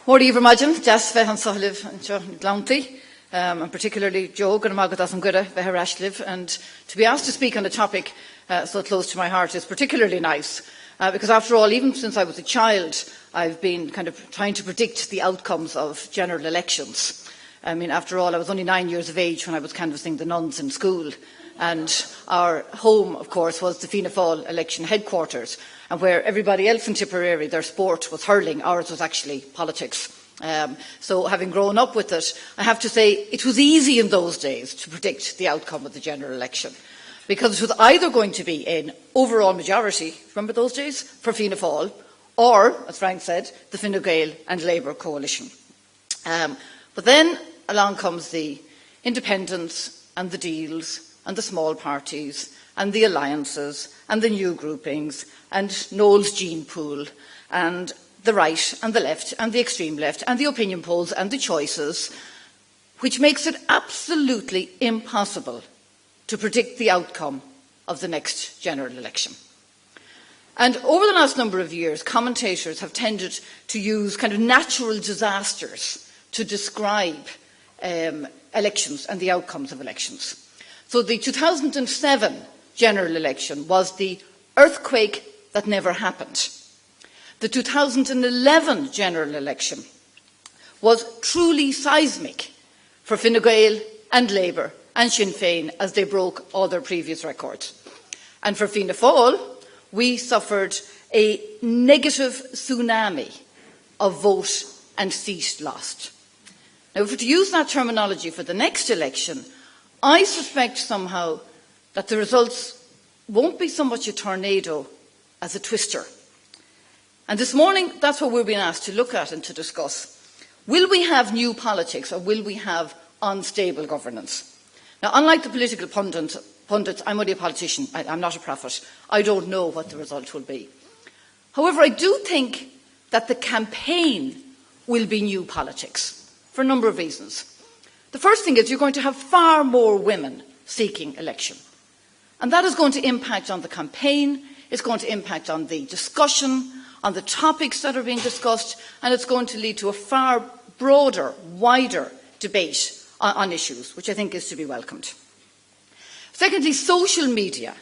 Mórí Vermagin, Jas Vehan Sohliv and Glanty, and particularly Joe Ganamagadas and Gura Veharashliv. And to be asked to speak on a topic so close to my heart is particularly nice, because after all, even since I was a child, I've been kind of trying to predict the outcomes of general elections. I mean, after all, I was only 9 years of age when I was canvassing the nuns in school. And our home, of course, was the Fianna Fáil election headquarters. And where everybody else in Tipperary, their sport was hurling, ours was actually politics. So having grown up with it, I have to say it was easy in those days to predict the outcome of the general election. Because it was either going to be an overall majority, remember those days, for Fianna Fáil, or, as Frank said, the Fine Gael and Labour coalition. But then along comes the independents and the deals and the small parties and the alliances and the new groupings and Noel's gene pool and the right and the left and the extreme left and the opinion polls and the choices, which makes it absolutely impossible to predict the outcome of the next general election. And over the last number of years, commentators have tended to use kind of natural disasters to describe elections and the outcomes of elections. So the 2007 general election was the earthquake that never happened. The 2011 general election was truly seismic for Fine Gael and Labour and Sinn Féin as they broke all their previous records. And for Fianna Fáil, we suffered a negative tsunami of vote and seat lost. Now, if we're to use that terminology for the next election, I suspect somehow that the results won't be so much a tornado as a twister. And this morning, that's what we're being asked to look at and to discuss. Will we have new politics or will we have unstable governance? Now, unlike the political pundits, I'm only a politician, I'm not a prophet. I don't know what the result will be. However, I do think that the campaign will be new politics for a number of reasons. The first thing is you're going to have far more women seeking election. And that is going to impact on the campaign, it's going to impact on the discussion, on the topics that are being discussed, and it's going to lead to a far broader, wider debate on issues, which I think is to be welcomed. Secondly, social media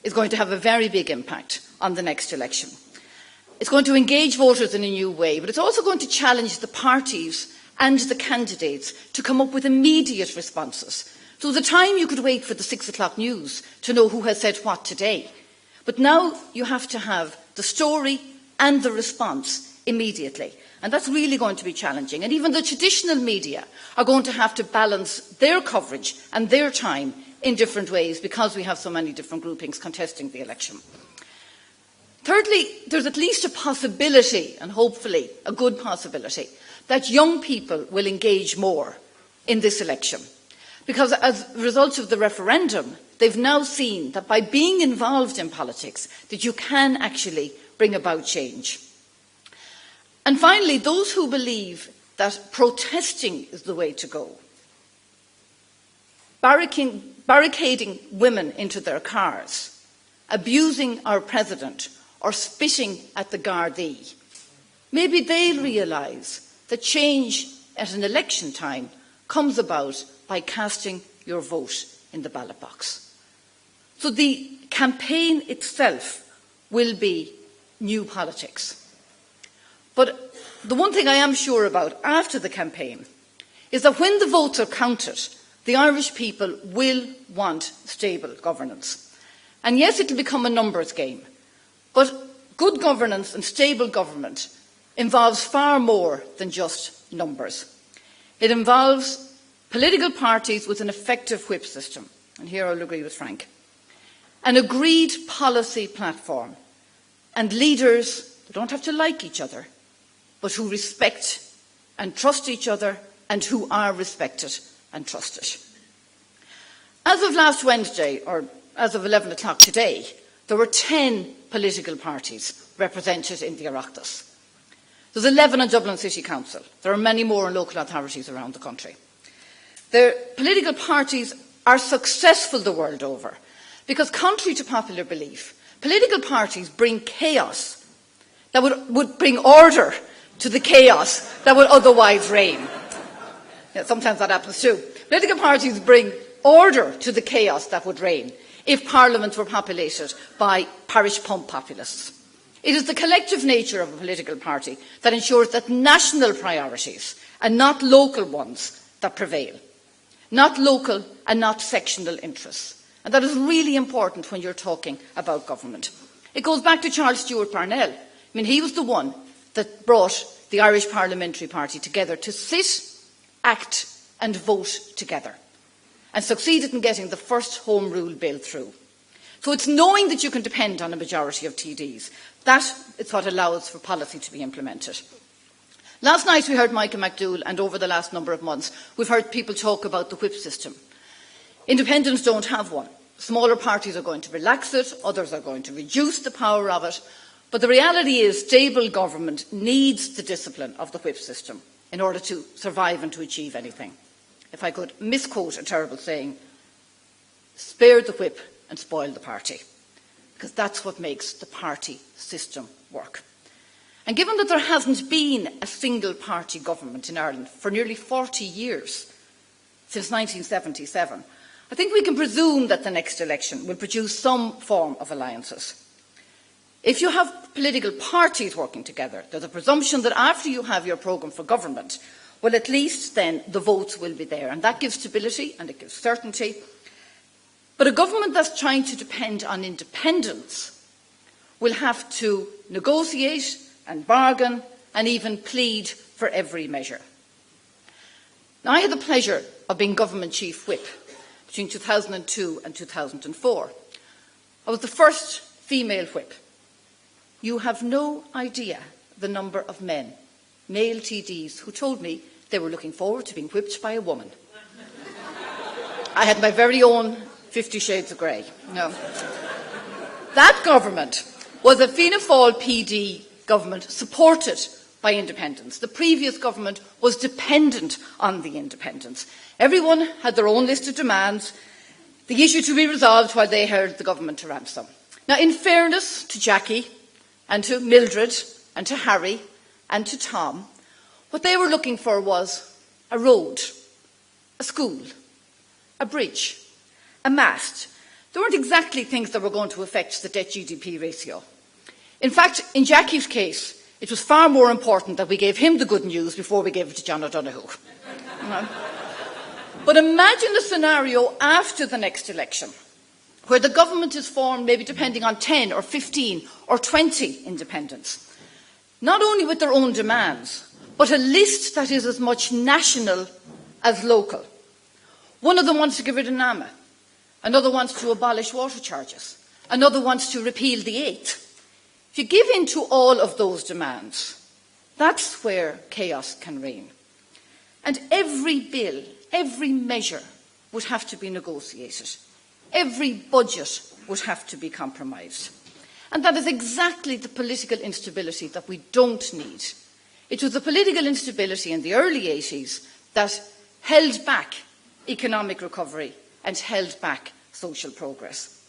is going to have a very big impact on the next election. It's going to engage voters in a new way, but it's also going to challenge the parties and the candidates to come up with immediate responses. So at the time you could wait for the 6 o'clock news to know who has said what today. But now you have to have the story and the response immediately. And that's really going to be challenging. And even the traditional media are going to have to balance their coverage and their time in different ways because we have so many different groupings contesting the election. Thirdly, there's at least a possibility, and hopefully a good possibility, that young people will engage more in this election. Because as a result of the referendum, they've now seen that by being involved in politics, that you can actually bring about change. And finally, those who believe that protesting is the way to go, barricading women into their cars, abusing our president, or spitting at the Gardaí, maybe they'll realise that change at an election time comes about by casting your vote in the ballot box. So the campaign itself will be new politics. But the one thing I am sure about after the campaign is that when the votes are counted, the Irish people will want stable governance. And yes, it will become a numbers game, but good governance and stable government involves far more than just numbers. It involves political parties with an effective whip system, and here I'll agree with Frank, an agreed policy platform, and leaders who don't have to like each other, but who respect and trust each other and who are respected and trusted. As of last Wednesday, or as of 11 o'clock today, there were 10 political parties represented in the Oireachtas. There's 11 in Dublin City Council. There are many more in local authorities around the country. The political parties are successful the world over because, contrary to popular belief, political parties bring chaos that would bring order to the chaos that would otherwise reign. Yeah, sometimes that happens too. Political parties bring order to the chaos that would reign if parliaments were populated by parish pump populists. It is the collective nature of a political party that ensures that national priorities and not local ones that prevail. Not local and not sectional interests. And that is really important when you're talking about government. It goes back to Charles Stewart Parnell. I mean, he was the one that brought the Irish Parliamentary Party together to sit, act and vote together, and succeeded in getting the first Home Rule Bill through. So it's knowing that you can depend on a majority of TDs. That is what allows for policy to be implemented. Last night we heard Michael MacDougall, and over the last number of months we've heard people talk about the whip system. Independents don't have one. Smaller parties are going to relax it, others are going to reduce the power of it. But the reality is stable government needs the discipline of the whip system in order to survive and to achieve anything. If I could misquote a terrible saying, spare the whip and spoil the party, because that's what makes the party system work. And given that there hasn't been a single party government in Ireland for nearly 40 years, since 1977, I think we can presume that the next election will produce some form of alliances. If you have political parties working together, there's a presumption that after you have your programme for government, well, at least then the votes will be there. And that gives stability and it gives certainty. But a government that's trying to depend on independence will have to negotiate and bargain and even plead for every measure. Now, I had the pleasure of being government chief whip between 2002 and 2004. I was the first female whip. You have no idea the number of men, male TDs, who told me they were looking forward to being whipped by a woman. I had my very own 50 Shades of Grey. No. That government was a Fianna Fáil PD government supported by independents. The previous government was dependent on the independents. Everyone had their own list of demands, the issue to be resolved while they held the government to ransom. Now, in fairness to Jackie and to Mildred and to Harry and to Tom, what they were looking for was a road, a school, a bridge, a mast. They weren't exactly things that were going to affect the debt-GDP ratio. In fact, in Jackie's case, it was far more important that we gave him the good news before we gave it to John O'Donoghue. But imagine a scenario after the next election where the government is formed maybe depending on 10 or 15 or 20 independents, not only with their own demands, but a list that is as much national as local. One of them wants to get rid of NAMA, another wants to abolish water charges, another wants to repeal the 8th. If you give in to all of those demands, that's where chaos can reign. And every bill, every measure would have to be negotiated. Every budget would have to be compromised. And that is exactly the political instability that we don't need. It was the political instability in the early 80s that held back economic recovery and held back social progress.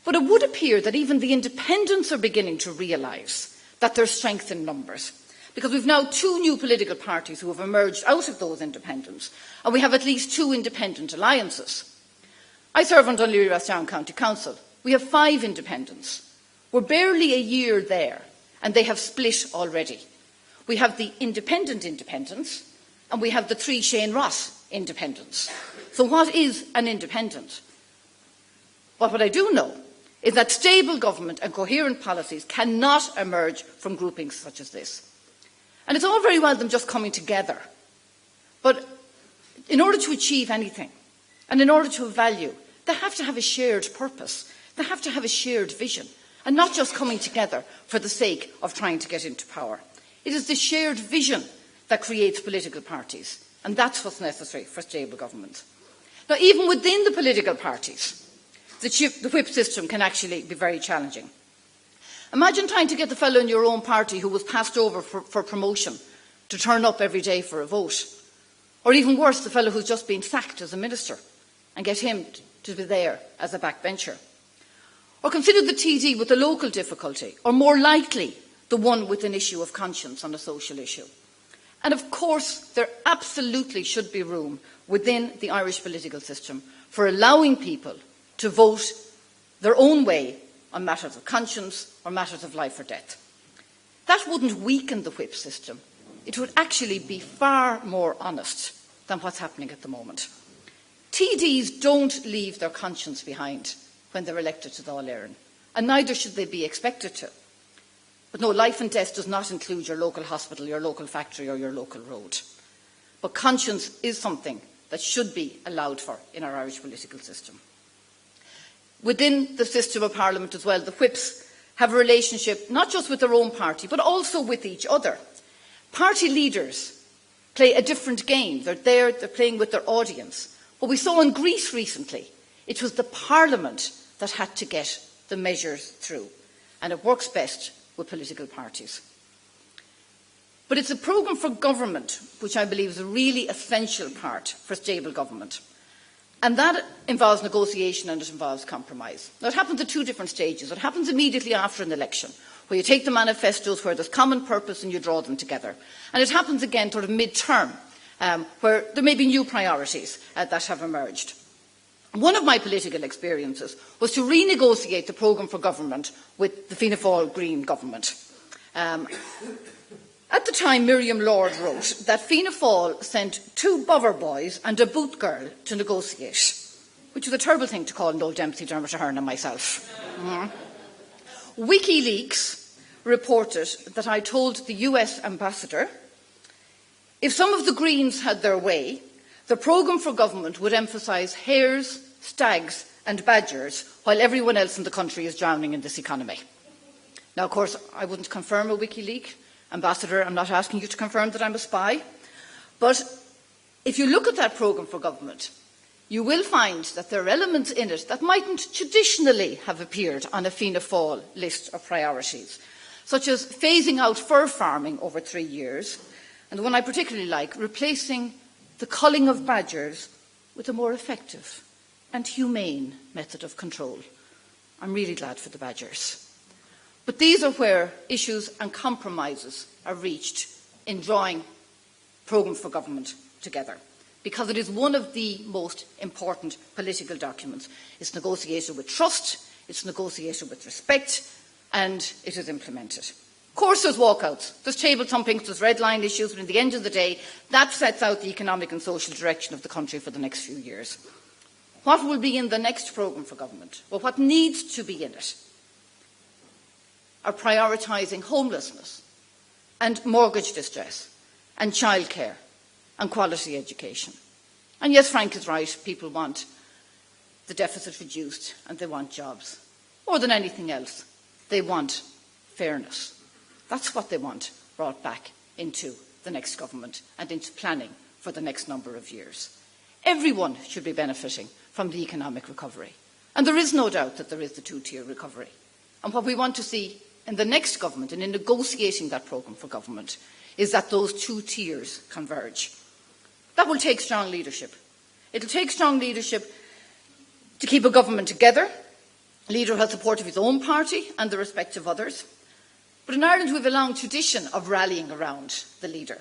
But it would appear that even the independents are beginning to realise that there's strength in numbers, because we've now 2 new political parties who have emerged out of those independents, and we have at least 2 independent alliances. I serve on Dún Laoghaire County Council. We have 5 independents. We're barely a year there, and they have split already. We have the independents, and we have the 3 Shane Ross independents. So what is an independent? But what I do know is that stable government and coherent policies cannot emerge from groupings such as this. And it's all very well them just coming together. But in order to achieve anything, and in order to have value, they have to have a shared purpose. They have to have a shared vision, and not just coming together for the sake of trying to get into power. It is the shared vision that creates political parties, and that's what's necessary for stable government. Now, even within the political parties, the whip system can actually be very challenging. Imagine trying to get the fellow in your own party who was passed over for promotion to turn up every day for a vote. Or even worse, the fellow who's just been sacked as a minister, and get him to be there as a backbencher. Or consider the TD with the local difficulty, or more likely, the one with an issue of conscience on a social issue. And of course, there absolutely should be room within the Irish political system for allowing people to vote their own way on matters of conscience or matters of life or death. That wouldn't weaken the whip system. It would actually be far more honest than what's happening at the moment. TDs don't leave their conscience behind when they're elected to Dáil Éireann, and neither should they be expected to. But no, life and death does not include your local hospital, your local factory or your local road. But conscience is something that should be allowed for in our Irish political system. Within the system of Parliament as well, the whips have a relationship not just with their own party, but also with each other. Party leaders play a different game. They're playing with their audience. What we saw in Greece recently, it was the Parliament that had to get the measures through. And it works best with political parties. But it's a programme for government which I believe is a really essential part for stable government. And that involves negotiation and it involves compromise. Now, it happens at two different stages. It happens immediately after an election, where you take the manifestos where there's common purpose and you draw them together. And it happens again sort of mid-term, where there may be new priorities that have emerged. One of my political experiences was to renegotiate the programme for government with the Fianna Fáil Green government. At the time, Miriam Lord wrote that Fianna Fáil sent 2 bother boys and a boot girl to negotiate, which was a terrible thing to call Noel Dempsey, Dermot Ahern and myself. WikiLeaks reported that I told the US ambassador, if some of the Greens had their way, the programme for government would emphasise hares, stags and badgers, while everyone else in the country is drowning in this economy. Now, of course, I wouldn't confirm a WikiLeaks. Ambassador, I'm not asking you to confirm that I'm a spy. But if you look at that programme for government, you will find that there are elements in it that mightn't traditionally have appeared on a Fianna Fáil list of priorities, such as phasing out fur farming over 3 years, and the one I particularly like, replacing the culling of badgers with a more effective and humane method of control. I'm really glad for the badgers. But these are where issues and compromises are reached in drawing programmes for government together, because it is one of the most important political documents. It's negotiated with trust, it's negotiated with respect, and it is implemented. Of course there's walkouts, there's table thumping, there's red line issues, but at the end of the day, that sets out the economic and social direction of the country for the next few years. What will be in the next programme for government? Well, what needs to be in it are prioritising homelessness and mortgage distress and childcare and quality education. And yes, Frank is right, people want the deficit reduced and they want jobs. More than anything else, they want fairness. That's what they want brought back into the next government and into planning for the next number of years. Everyone should be benefiting from the economic recovery. And there is no doubt that there is the two-tier recovery. And what we want to see in the next government and in negotiating that programme for government is that those 2 tiers converge. That will take strong leadership. It will take strong leadership to keep a government together, a leader who has support of his own party and the respect of others. But in Ireland we have a long tradition of rallying around the leader.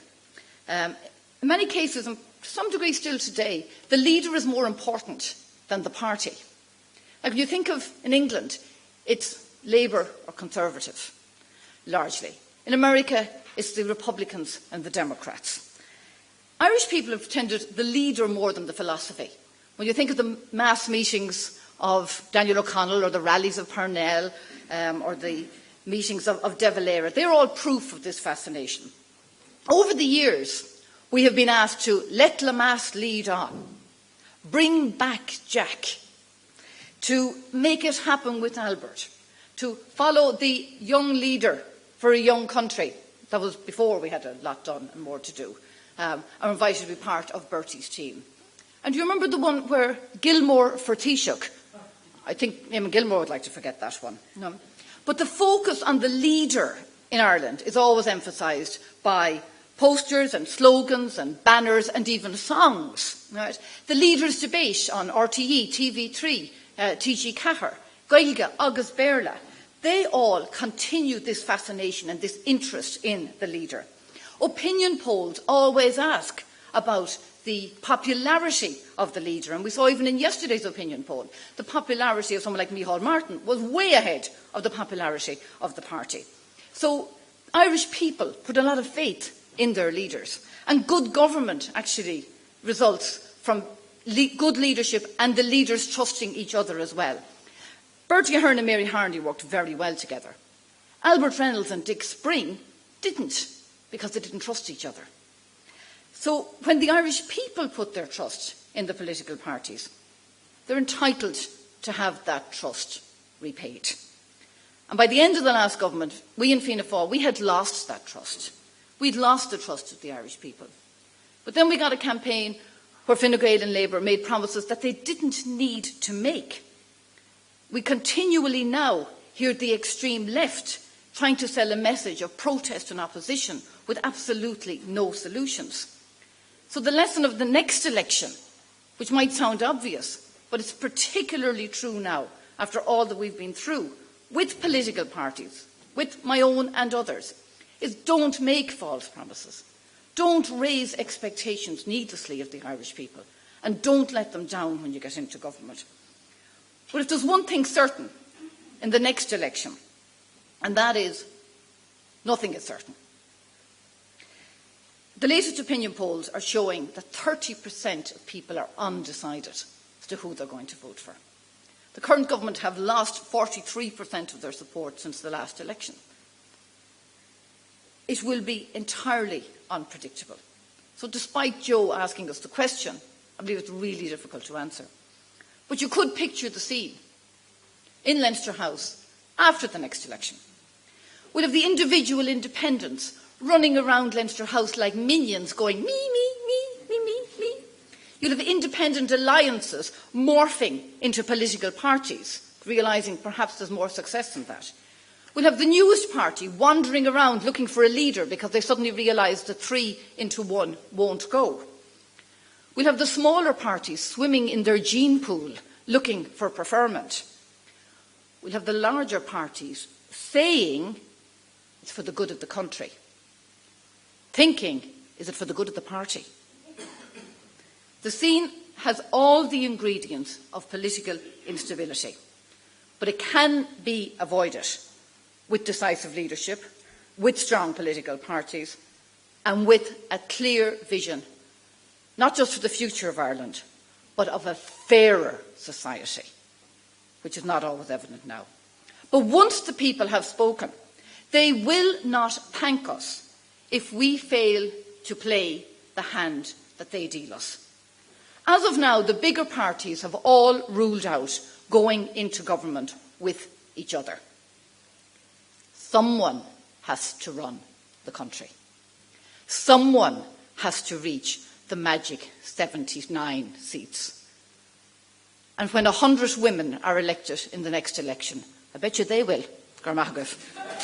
In many cases, and to some degree still today, the leader is more important than the party. Like when you think of, in England, it's Labour or Conservative, largely. In America, it's the Republicans and the Democrats. Irish people have tended the leader more than the philosophy. When you think of the mass meetings of Daniel O'Connell or the rallies of Parnell or the meetings of De Valera, they're all proof of this fascination. Over the years, we have been asked to let Lamass lead on, bring back Jack, to make it happen with Albert, to follow the young leader for a young country. That was before we had a lot done and more to do. I'm invited to be part of Bertie's team. And do you remember the one where Gilmore for Taoiseach? I think Eamon Gilmore would like to forget that one. No. But the focus on the leader in Ireland is always emphasised by posters and slogans and banners and even songs. Right? The leaders' debate on RTE, TV3, TG Cahir, Gaeilge, Agus Béarla, they all continue this fascination and this interest in the leader. Opinion polls always ask about the popularity of the leader, and we saw even in yesterday's opinion poll, the popularity of someone like Micheál Martin was way ahead of the popularity of the party. So Irish people put a lot of faith in their leaders, and good government actually results from good leadership and the leaders trusting each other as well. Bertie Ahern and Mary Hanafin worked very well together. Albert Reynolds and Dick Spring didn't, because they didn't trust each other. So when the Irish people put their trust in the political parties, they're entitled to have that trust repaid. And by the end of the last government, we in Fianna Fáil, we had lost that trust. We'd lost the trust of the Irish people. But then we got a campaign where Fine Gael and Labour made promises that they didn't need to make. We continually now hear the extreme left trying to sell a message of protest and opposition with absolutely no solutions. So the lesson of the next election, which might sound obvious, but it's particularly true now after all that we've been through with political parties, with my own and others, is don't make false promises. Don't raise expectations needlessly of the Irish people, and don't let them down when you get into government. But if there's one thing certain in the next election, and that is nothing is certain. The latest opinion polls are showing that 30% of people are undecided as to who they're going to vote for. The current government have lost 43% of their support since the last election. It will be entirely unpredictable. So despite Joe asking us the question, I believe it's really difficult to answer. But you could picture the scene in Leinster House after the next election. We'll have the individual independents running around Leinster House like minions going, me, me, me, me, me, me. You'll have independent alliances morphing into political parties, realising perhaps there's more success than that. We'll have the newest party wandering around looking for a leader because they suddenly realise that 3 into 1 won't go. We'll have the smaller parties swimming in their gene pool looking for preferment. We'll have the larger parties saying it's for the good of the country. Thinking, is it for the good of the party? The scene has all the ingredients of political instability, but it can be avoided with decisive leadership, with strong political parties, and with a clear vision, not just for the future of Ireland, but of a fairer society, which is not always evident now. But once the people have spoken, they will not thank us if we fail to play the hand that they deal us. As of now, the bigger parties have all ruled out going into government with each other. Someone has to run the country. Someone has to reach the magic 79 seats. And when 100 women are elected in the next election, I bet you they will. Gar maith agaibh.